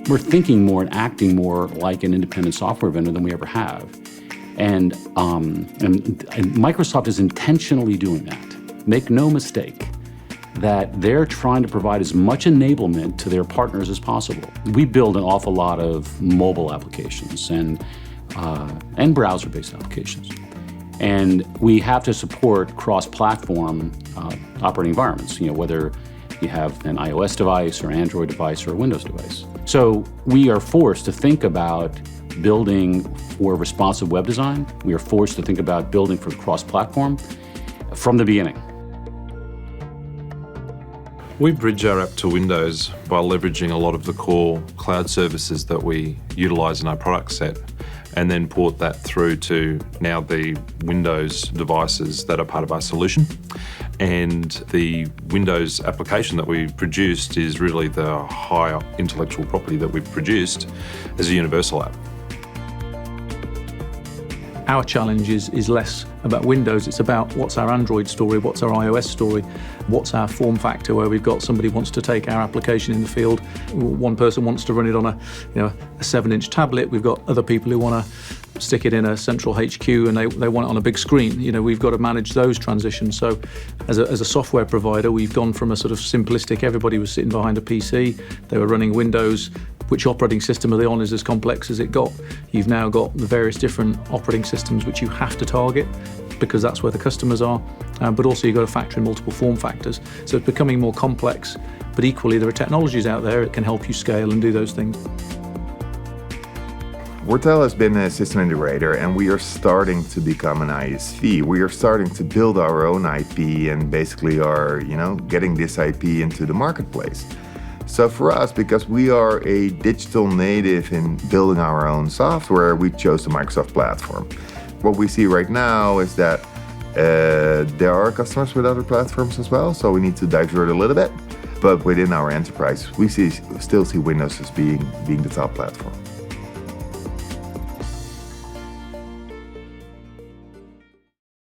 we're thinking more and acting more like an independent software vendor than we ever have. And Microsoft is intentionally doing that. Make no mistake that they're trying to provide as much enablement to their partners as possible. We build an awful lot of mobile applications and browser-based applications. And we have to support cross-platform operating environments, whether you have an iOS device or Android device or a Windows device. So we are forced to think about building for responsive web design. We are forced to think about building for cross-platform from the beginning. We bridge our app to Windows by leveraging a lot of the core cloud services that we utilize in our product set, and then port that through to now the Windows devices that are part of our solution. And the Windows application that we produced is really the higher intellectual property that we've produced as a universal app. Our challenge is less about Windows, it's about what's our Android story, what's our iOS story, what's our form factor where we've got somebody wants to take our application in the field, one person wants to run it on a 7-inch tablet, we've got other people who want to stick it in a central HQ and they want it on a big screen. We've got to manage those transitions. So as a software provider, we've gone from a sort of simplistic, everybody was sitting behind a PC, they were running Windows, which operating system are they on is as complex as it got. You've now got the various different operating systems which you have to target because that's where the customers are, but also you've got to factor in multiple form factors. So it's becoming more complex, but equally there are technologies out there that can help you scale and do those things. Wortel has been a system integrator and we are starting to become an ISV. We are starting to build our own IP and basically are, getting this IP into the marketplace. So for us, because we are a digital native in building our own software, we chose the Microsoft platform. What we see right now is that there are customers with other platforms as well, so we need to divert a little bit. But within our enterprise, we still see Windows as being the top platform.